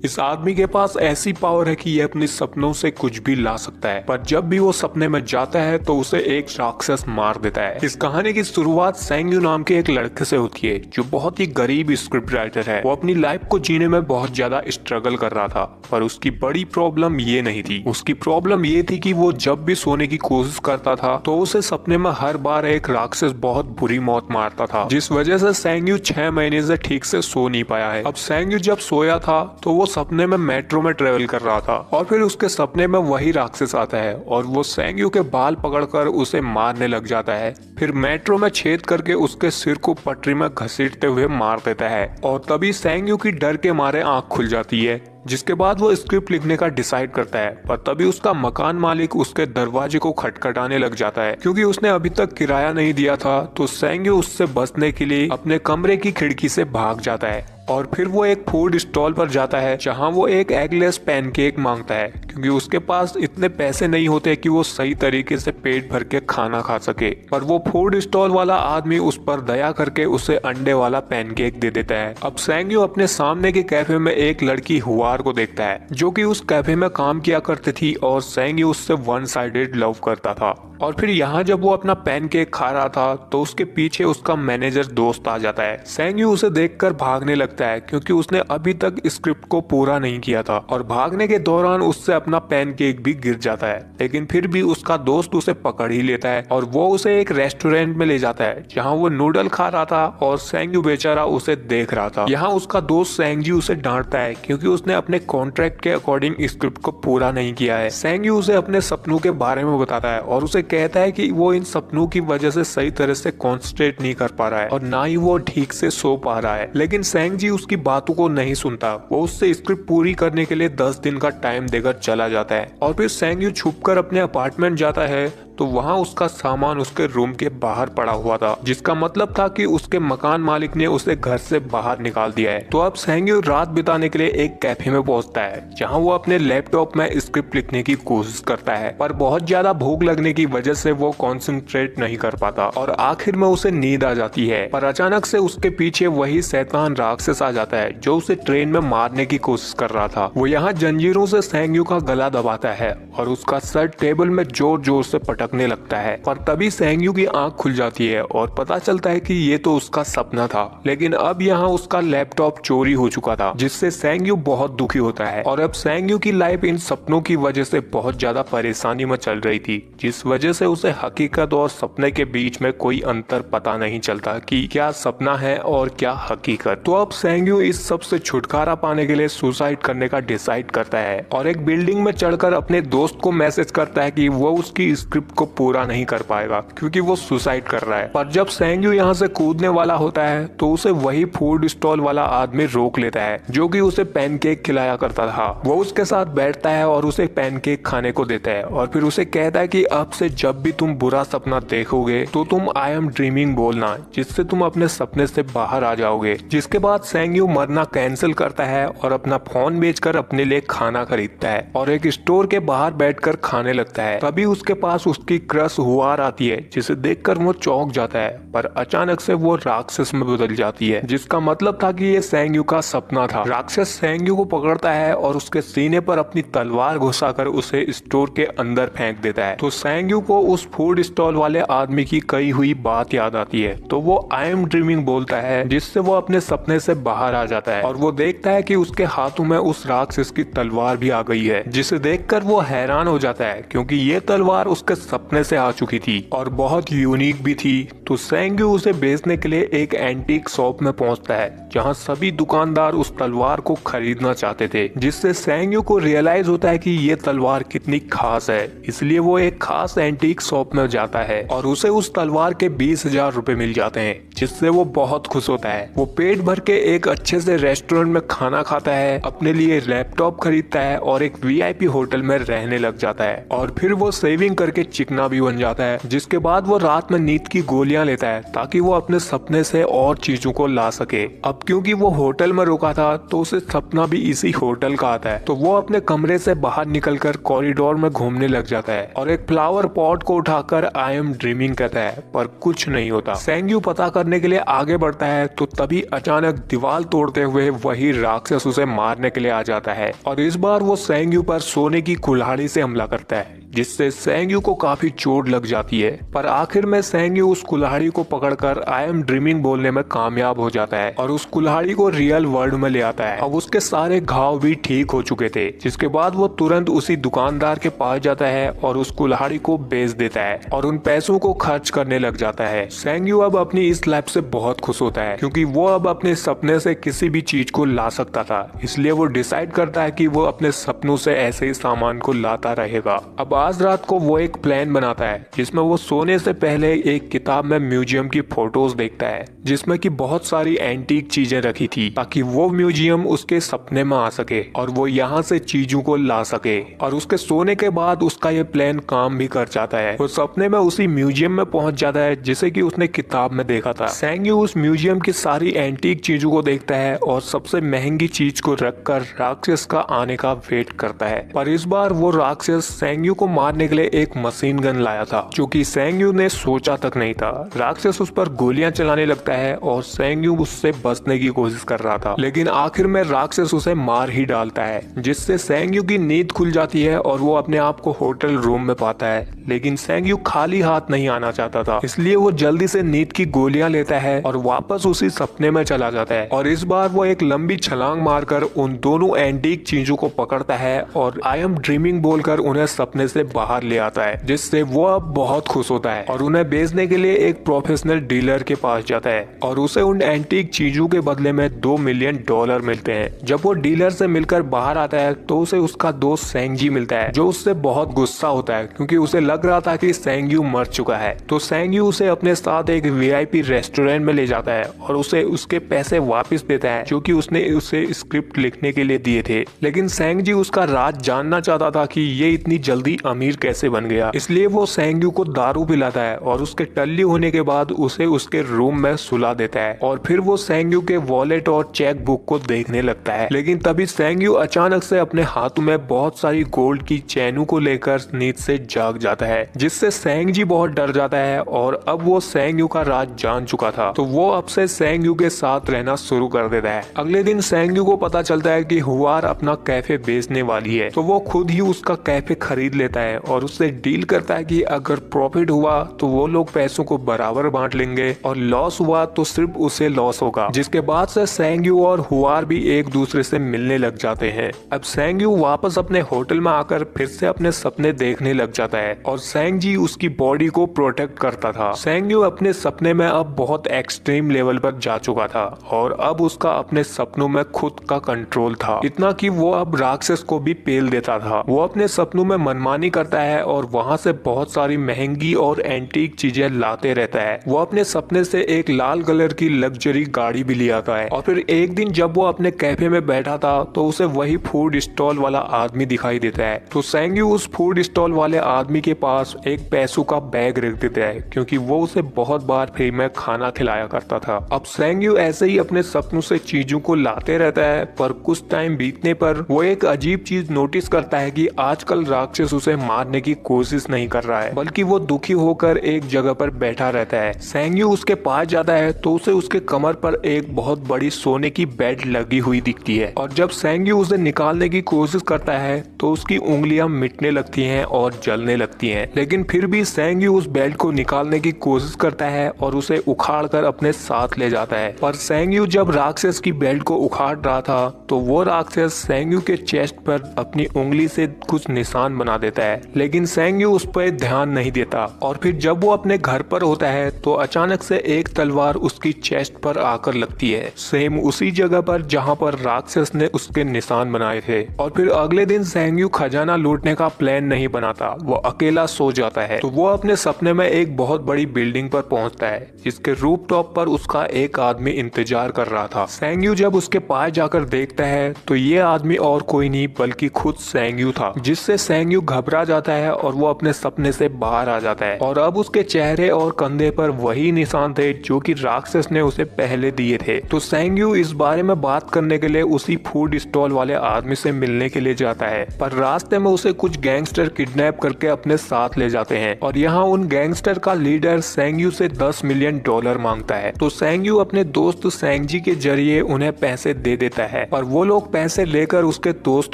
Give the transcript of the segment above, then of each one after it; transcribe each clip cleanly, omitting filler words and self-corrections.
इस आदमी के पास ऐसी पावर है कि ये अपने सपनों से कुछ भी ला सकता है, पर जब भी वो सपने में जाता है तो उसे एक राक्षस मार देता है। इस कहानी की शुरुआत सेंग्यू नाम के एक लड़के से होती है जो बहुत ही गरीब स्क्रिप्ट राइटर है। वो अपनी लाइफ को जीने में बहुत ज्यादा स्ट्रगल कर रहा था, पर उसकी बड़ी प्रॉब्लम ये नहीं थी। उसकी प्रॉब्लम ये थी कि वो जब भी सोने की कोशिश करता था तो उसे सपने में हर बार एक राक्षस बहुत बुरी मौत मारता था, जिस वजह से सेंग्यू 6 महीने से ठीक से सो नहीं पाया है। अब सेंग्यू जब सोया था तो वो सपने में मेट्रो में ट्रेवल कर रहा था और फिर उसके सपने में वही राक्षस आता है और वो सेंग्यू के बाल पकड़कर उसे मारने लग जाता है। फिर मेट्रो में छेद करके उसके सिर को पटरी में घसीटते हुए मार देता है और तभी सेंग्यू की डर के मारे आंख खुल जाती है, जिसके बाद वो स्क्रिप्ट लिखने का डिसाइड करता है। पर तभी उसका मकान मालिक उसके दरवाजे को खटखटाने लग जाता है क्योंकि उसने अभी तक किराया नहीं दिया था। तो सेंग्यू उससे बचने के लिए अपने कमरे की खिड़की से भाग जाता है और फिर वो एक फूड स्टॉल पर जाता है जहां वो एक एगलेस पैनकेक मांगता है क्योंकि उसके पास इतने पैसे नहीं होते कि वो सही तरीके से पेट भर के खाना खा सके। पर वो फूड स्टॉल वाला आदमी उस पर दया करके उसे अंडे वाला पैनकेक दे देता है। अब सेंग्यू अपने सामने के कैफे में एक लड़की हुआर को देखता है जो कि उस कैफे में काम किया करती थी और सेंग्यू उससे वन साइडेड लव करता था। और फिर यहाँ जब वो अपना पैनकेक खा रहा था तो उसके पीछे उसका मैनेजर दोस्त आ जाता है। सेंग्यू उसे देखकर भागने लगता है क्योंकि उसने अभी तक स्क्रिप्ट को पूरा नहीं किया था और भागने के दौरान उससे अपना पैनकेक भी गिर जाता है, लेकिन फिर भी उसका दोस्त उसे पकड़ ही लेता है और वो उसे एक रेस्टोरेंट में ले जाता है जहाँ वो नूडल खा रहा था और सेंग्यू बेचारा उसे देख रहा था। यहाँ उसका दोस्त सेंग्यू उसे डांटता है क्योंकि उसने अपने कॉन्ट्रैक्ट के अकॉर्डिंग स्क्रिप्ट को पूरा नहीं किया है। सेंग्यू उसे अपने सपनों के बारे में बताता है और उसे कहता है कि वो इन सपनों की वजह से सही तरह से कॉन्सेंट्रेट नहीं कर पा रहा है और ना ही वो ठीक से सो पा रहा है। लेकिन सेंग्यू उसकी बातों को नहीं सुनता। वो उससे स्क्रिप्ट पूरी करने के लिए 10 दिन का टाइम देकर चला जाता है और फिर सेंग्यू छुपकर अपने अपार्टमेंट जाता है तो वहाँ उसका सामान उसके रूम के बाहर पड़ा हुआ था, जिसका मतलब था कि उसके मकान मालिक ने उसे घर से बाहर निकाल दिया है। तो अब सेंग्यू रात बिताने के लिए एक कैफे में पहुंचता है जहाँ वो अपने लैपटॉप में स्क्रिप्ट लिखने की कोशिश करता है, पर बहुत ज्यादा भूख लगने की वजह से वो कॉन्सेंट्रेट नहीं कर पाता और आखिर में उसे नींद आ जाती है। पर अचानक से उसके पीछे वही शैतान राक्षस आ जाता है जो उसे ट्रेन में मारने की कोशिश कर रहा था। वो यहाँ जंजीरों से सेंग्यू का गला दबाता है और उसका सर टेबल में जोर जोर से पटकने लगता है। पर तभी सेंग्यू की आंख खुल जाती है और पता चलता है कि ये तो उसका सपना था, लेकिन अब यहाँ उसका लैपटॉप चोरी हो चुका था, जिससे सेंग्यू बहुत दुखी होता है। और अब सेंग्यू की लाइफ इन सपनों की वजह से बहुत ज्यादा परेशानी में चल रही थी, जिस वजह से उसे हकीकत और सपने के बीच में कोई अंतर पता नहीं चलता कि क्या सपना है और क्या हकीकत। तो अब सेंग्यू इस सब से छुटकारा पाने के लिए सुसाइड करने का डिसाइड करता है और एक बिल्डिंग में चढ़कर अपने दोस्त को मैसेज करता है कि वो उसकी स्क्रिप्ट को पूरा नहीं कर पाएगा क्योंकि वो सुसाइड कर रहा है। पर जब सेंग्यू यहाँ से कूदने वाला होता है तो उसे वही फूड स्टॉल वाला आदमी रोक लेता है जो कि उसे पैनकेक खिलाया करता था। वो उसके साथ बैठता है और उसे पैनकेक खाने को देता है और फिर उसे कहता है कि अब से जब भी तुम बुरा सपना देखोगे तो तुम आई एम ड्रीमिंग बोलना, जिससे तुम अपने सपने से बाहर आ जाओगे। जिसके बाद सेंग्यू मरना कैंसिल करता है और अपना फोन बेचकर अपने लिए खाना खरीदता है और एक स्टोर के बाहर बैठकर खाने लगता है। तभी उसके पास उसकी क्रश हुआर आती है जिसे देखकर वो चौंक जाता है, पर अचानक से वो राक्षस में बदल जाती है, जिसका मतलब था कि ये सेंग्यू का सपना था। राक्षस सेंग्यू को पकड़ता है और उसके सीने पर अपनी तलवार घुसाकर उसे स्टोर के अंदर फेंक देता है। तो सेंग्यू को उस फूड स्टॉल वाले आदमी की कही हुई बात याद आती है, तो वो आई एम ड्रीमिंग बोलता है, जिससे वो अपने सपने से बाहर आ जाता है और वो देखता है कि उसके हाथों में उस राक्षस की तलवार भी आ गई है, जिसे देखकर वो हैरान हो जाता है क्योंकि ये तलवार उसके सपने से आ चुकी थी और बहुत यूनिक भी थी। तो सेंग्यू उसे बेचने के लिए एक एंटीक शॉप में पहुंचता है जहां सभी दुकानदार उस तलवार को खरीदना चाहते थे, जिससे सेंग्यू को रियलाइज होता है कि ये तलवार कितनी खास है। इसलिए वो एक खास एंटीक शॉप में जाता है और उसे उस तलवार के 20,000 रुपए मिल जाते हैं, जिससे वो बहुत खुश होता है। वो पेट भर के एक अच्छे से रेस्टोरेंट में खाना खाता है, अपने लिए लैपटॉप खरीदता है और एक वीआईपी होटल में रहने लग जाता है और फिर वो सेविंग करके चिकना भी बन जाता है। जिसके बाद वो रात में नींद की गोलियां लेता है ताकि वो अपने सपने से और चीजों को ला सके। अब क्योंकि वो होटल में रुका था तो उसे सपना भी इसी होटल का आता है, तो वो अपने कमरे से बाहर निकलकर कॉरिडोर में घूमने लग जाता है और एक फ्लावर पॉट को उठाकर आई एम ड्रीमिंग कहता है, पर कुछ नहीं होता। सेंग्यू पता कर करने के लिए आगे बढ़ता है तो तभी अचानक दीवार तोड़ते हुए वही राक्षस उसे मारने के लिए आ जाता है और इस बार वो सेंग्यू पर सोने की कुल्हाड़ी से हमला करता है, जिससे सेंग्यू को काफी चोट लग जाती है। पर आखिर में सेंग्यू उस कुल्हाड़ी को पकड़कर आई एम ड्रीमिंग बोलने में कामयाब हो जाता है और उस कुल्हाड़ी को रियल वर्ल्ड में ले आता है। अब उसके सारे घाव भी ठीक हो चुके थे, जिसके बाद वो तुरंत उसी दुकानदार के पास जाता है और उस कुल्हाड़ी को बेच देता है और उन पैसों को खर्च करने लग जाता है। सेंग्यू अब अपनी इस लाइफ से बहुत खुश होता है क्योंकि वो अब अपने सपने से किसी भी चीज को ला सकता था, इसलिए वो डिसाइड करता है कि वो अपने सपनों से ऐसे ही सामान को लाता रहेगा। अब आज रात को वो एक प्लान बनाता है जिसमें वो सोने से पहले एक किताब में म्यूजियम की फोटोज देखता है जिसमें कि बहुत सारी एंटीक चीजें रखी थी ताकि वो म्यूजियम उसके सपने में आ सके और वो यहाँ से चीजों को ला सके। और उसके सोने के बाद उसका ये प्लान काम भी कर जाता है। वो सपने में उसी म्यूजियम में पहुंच जाता है जिसे कि उसने किताब में देखा था। सेंग्यू उस म्यूजियम की सारी एंटीक चीजों को देखता है और सबसे महंगी चीज को रखकर राक्षस का आने का वेट करता है। पर इस बार वो राक्षस सेंग्यू को मारने के लिए एक मशीन गन लाया था जो कि सेंग्यू ने सोचा तक नहीं था। राक्षस उस पर गोलियां चलाने लगता है और सेंग्यू उससे बचने की कोशिश कर रहा था, लेकिन आखिर में राक्षस उसे मार ही डालता है, जिससे सेंग्यू की नींद खुल जाती है और वो अपने आप को होटल रूम में पाता है। लेकिन सेंग्यू खाली हाथ नहीं आना चाहता था, इसलिए वो जल्दी से नींद की गोलियां लेता है और वापस उसी सपने में चला जाता है। और इस बार वो एक लंबी छलांग मारकर उन दोनों एंटीक चीजों को पकड़ता है और आई एम ड्रीमिंग बोलकर उन्हें सपने से बाहर ले आता है, जिससे वो अब बहुत खुश होता है और उन्हें बेचने के लिए एक प्रोफेशनल डीलर के पास जाता है और उसे उन एंटीक चीजों के बदले में $2 मिलियन मिलते हैं। जब वो डीलर से मिलकर बाहर आता है तो उसे उसका दोस्त सेंग्जी मिलता है जो उससे बहुत गुस्सा होता है क्योंकि उसे लग रहा था कि सेंग्यू मर चुका है। तो सेंग्यू उसे अपने साथ एक वीआईपी रेस्टोरेंट में ले जाता है और उसे उसके पैसे वापस देता है जो कि उसने उसे स्क्रिप्ट लिखने के लिए दिए थे। लेकिन सेंग्जी उसका राज जानना चाहता था कि ये इतनी जल्दी अमीर कैसे बन गया, इसलिए वो सेंग्यू को दारू पिलाता है और उसके टल्ली होने के बाद उसे उसके रूम में सुला देता है और फिर वो सेंग्यू के वॉलेट और चेक बुक को देखने लगता है। लेकिन तभी सेंग्यू अचानक से अपने हाथों में बहुत सारी गोल्ड की चैनों को लेकर नींद से जाग जाता है, जिससे सेंग्जी बहुत डर जाता है और अब वो सेंग्यू का राज जान चुका था तो वो अब से सेंग्यू के साथ रहना शुरू कर देता है। अगले दिन सेंग्यू को पता चलता है कि हुआर अपना कैफे बेचने वाली है तो वो खुद ही उसका कैफे खरीद लेता है और उससे डील करता है कि अगर प्रॉफिट हुआ तो वो लोग पैसों को बराबर बांट लेंगे और लॉस हुआ तो सिर्फ उसे लॉस होगा। जिसके बाद से सेंग्यू और हुआर भी एक दूसरे से मिलने लग जाते हैं। अब सेंग्यू वापस अपने होटल में आकर फिर से अपने सपने देखने लग जाता है और सेंग्जी उसकी बॉडी को प्रोटेक्ट करता था। सेंग्यू अपने सपने में अब बहुत एक्सट्रीम लेवल पर जा चुका था और अब उसका अपने सपनों में खुद का कंट्रोल था, इतना कि वो अब राक्षस को भी पेल देता था। वो अपने सपनों में मनमानी करता है और वहाँ से बहुत सारी महंगी और एंटीक चीजें लाते रहता है। वो अपने सपने से एक लाल कलर की लग्जरी गाड़ी भी ले आता है और फिर एक दिन जब वो अपने कैफे में बैठा था तो उसे वही फूड स्टॉल वाला आदमी दिखाई देता है। तो सेंग्यू उस फूड स्टॉल वाले आदमी के पास एक पैसों का बैग रख देता है क्योंकि वो उसे बहुत बार फ्री में खाना खिलाया करता था। अब सेंग्यू ऐसे ही अपने सपनों से चीजों को लाते रहता है, पर कुछ टाइम बीतने पर वो एक अजीब चीज नोटिस करता है कि आजकल राक्षस उसे मारने की कोशिश नहीं कर रहा है, बल्कि वो दुखी होकर एक जगह पर बैठा रहता है। सेंग्यू उसके पास जाता है तो उसे उसके कमर पर एक बहुत बड़ी सोने की बेड लगी हुई दिखती है और जब सेंग्यू उसे निकालने की कोशिश करता है तो उसकी उंगलियां मिटने लगती हैं और जलने लगती हैं। लेकिन फिर भी सेंग्यू उस बेड को निकालने की कोशिश करता है और उसे उखाड़कर अपने साथ ले जाता है। पर सेंग्यू जब राक्षस की बेल्ट को उखाड़ रहा था तो वो राक्षस सेंग्यू के चेस्ट पर अपनी उंगली से कुछ निशान बना देता है, लेकिन सेंग्यू उस पर ध्यान नहीं देता। और फिर जब वो अपने घर पर होता है तो अचानक से एक तलवार उसकी चेस्ट पर आकर लगती है, सेम उसी जगह पर जहाँ पर राक्षस ने उसके निशान बनाए थे। और फिर अगले दिन सेंग्यू खजाना लूटने का प्लान नहीं बनाता, वो अकेला सो जाता है। तो वो अपने सपने में एक बहुत बड़ी बिल्डिंग पर पहुंचता है जिसके रूफटॉप पर उसका एक आदमी इंतजार कर रहा था। सेंग्यू जब उसके पास जाकर देखता है तो ये आदमी और कोई नहीं बल्कि खुद सेंग्यू था, जिससे सेंग्यू घबरा घबरा जाता है और वो अपने सपने से बाहर आ जाता है और अब उसके चेहरे और कंधे पर वही निशान थे जो कि राक्षस ने उसे पहले दिए थे। तो सेंग्यू इस बारे में बात करने के लिए उसी फूड स्टॉल वाले आदमी से मिलने के लिए जाता है, पर रास्ते में उसे कुछ गैंगस्टर किडनैप करके अपने साथ ले जाते हैं और यहाँ उन गैंगस्टर का लीडर सेंग्यू से $10 मिलियन मांगता है। तो सेंग्यू अपने दोस्त सेंगजी के जरिए उन्हें पैसे दे देता है, पर वो लोग पैसे लेकर उसके दोस्त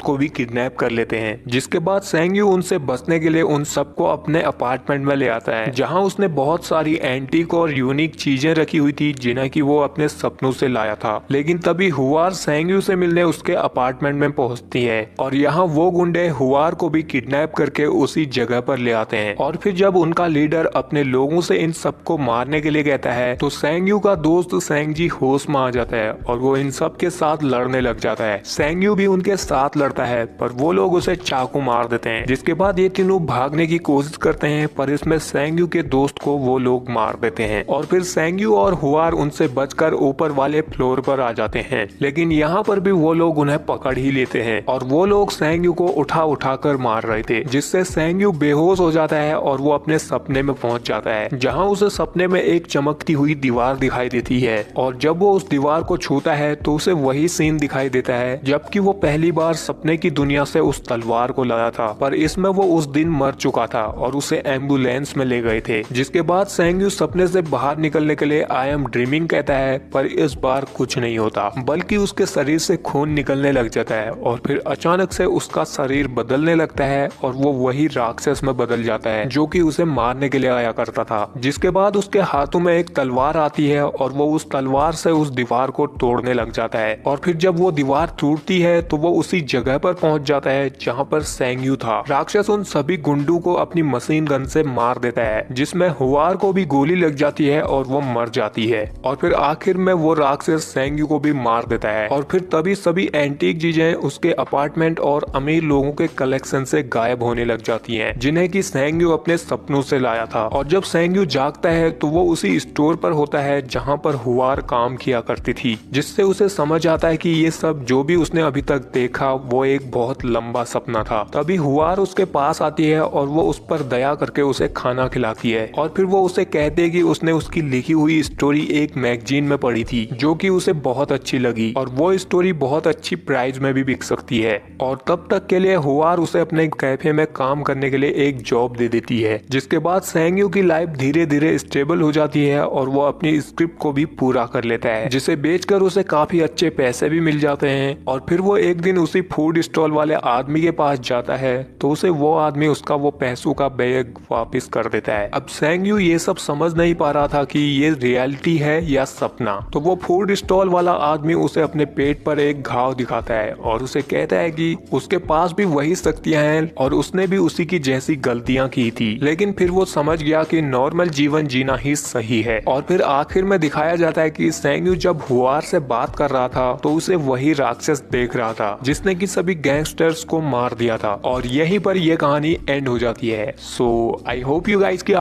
को भी किडनैप कर लेते हैं, जिसके बाद सेंग्यू उनसे बचने के लिए उन सबको अपने अपार्टमेंट में ले आता है, जहां उसने बहुत सारी एंटीक और यूनिक चीजें रखी हुई थी जिन्हें कि वो अपने सपनों से लाया था। लेकिन तभी हुआर सेंग्यू से मिलने उसके अपार्टमेंट में पहुंचती है और यहाँ वो गुंडे हुआर को भी किडनैप करके उसी जगह पर ले आते हैं और फिर जब उनका लीडर अपने लोगों से इन सबको मारने के लिए कहता है तो सेंग्यू का दोस्त सेंगजी होश में आ जाता है और वो इन सब के साथ लड़ने लग जाता है। सेंग्यू भी उनके साथ लड़ता है पर वो लोग उसे चाकू मार देते हैं, जिसके बाद ये तीनों भागने की कोशिश करते हैं, पर इसमें सेंग्यू के दोस्त को वो लोग मार देते हैं और फिर सेंग्यू और हुआर उनसे बचकर ऊपर वाले फ्लोर पर आ जाते हैं। लेकिन यहाँ पर भी वो लोग उन्हें पकड़ ही लेते हैं और वो लोग सेंग्यू को उठा कर मार रहे थे, जिससे सेंग्यू बेहोश हो जाता है और वो अपने सपने में पहुंच जाता है, जहाँ उसे सपने में एक चमकती हुई दीवार दिखाई देती है और जब वो उस दीवार को छूता है तो उसे वही सीन दिखाई देता है जबकि वो पहली बार सपने की दुनिया से उस तलवार को लाया था, पर इसमें वो उस दिन मर चुका था और उसे एम्बुलेंस में ले गए थे। जिसके बाद सेंग्यू सपने से बाहर निकलने के लिए आई एम ड्रीमिंग कहता है, पर इस बार कुछ नहीं होता बल्कि उसके शरीर से खून निकलने लग जाता है और फिर अचानक से उसका शरीर बदलने लगता है और वो वही राक्षस में बदल जाता है जो कि उसे मारने के लिए आया करता था। जिसके बाद उसके हाथों में एक तलवार आती है और वो उस तलवार से उस दीवार को तोड़ने लग जाता है और फिर जब वो दीवार टूटती है तो वो उसी जगह पर पहुंच जाता है जहां पर सेंग्यू था। राक्षस उन सभी गुंडों को अपनी मशीन गन से मार देता है, जिसमें हुआर को भी गोली लग जाती है और वो मर जाती है और फिर आखिर में वो राक्षस सेंग्यू को भी मार देता है और फिर तभी सभी एंटीक चीजें उसके अपार्टमेंट और अमीर लोगों के कलेक्शन से गायब होने लग जाती हैं, जिन्हें कि सेंग्यू अपने सपनों से लाया था। और जब सेंग्यू जागता है तो वो उसी स्टोर पर होता है जहां पर हुआर काम किया करती थी, जिससे उसे समझ आता है कि ये सब जो भी उसने अभी तक देखा वो एक बहुत लंबा सपना था। तभी हुआर उसके पास आती है और वो उस पर दया करके उसे खाना खिलाती है और फिर वो उसे कहते हैं कि उसने उसकी लिखी हुई स्टोरी एक मैगजीन में पढ़ी थी जो कि उसे बहुत अच्छी लगी और वो स्टोरी बहुत अच्छी प्राइस में भी बिक सकती है। और तब तक के लिए हुआर उसे अपने कैफे में काम करने के लिए एक जॉब दे देती है, जिसके बाद सेंग्यू की लाइफ धीरे धीरे स्टेबल हो जाती है और वो अपनी स्क्रिप्ट को भी पूरा कर लेता है, जिसे बेचकर उसे काफी अच्छे पैसे भी मिल जाते हैं। और फिर वो एक दिन उसी फूड स्टॉल वाले आदमी के पास जाता है तो उसे वो आदमी उसका वो पैसों का बैग वापस कर देता है। अब सेंग्यू ये सब समझ नहीं पा रहा था कि ये रियलिटी है या सपना, तो वो फूड स्टॉल वाला आदमी उसे अपने पेट पर एक घाव दिखाता है और उसे कहता है कि उसके पास भी वही शक्तियां हैं और उसने भी उसी की जैसी गलतियां की थी, लेकिन फिर वो समझ गया कि नॉर्मल जीवन जीना ही सही है। और फिर आखिर में दिखाया जाता है कि सेंग्यू जब हुआर से बात कर रहा था तो उसे वही राक्षस देख रहा था जिसने कि सभी गैंगस्टर्स को मार दिया था और यहीं पर यह कहानी एंड हो जाती है। सो आई होप यू गाइस की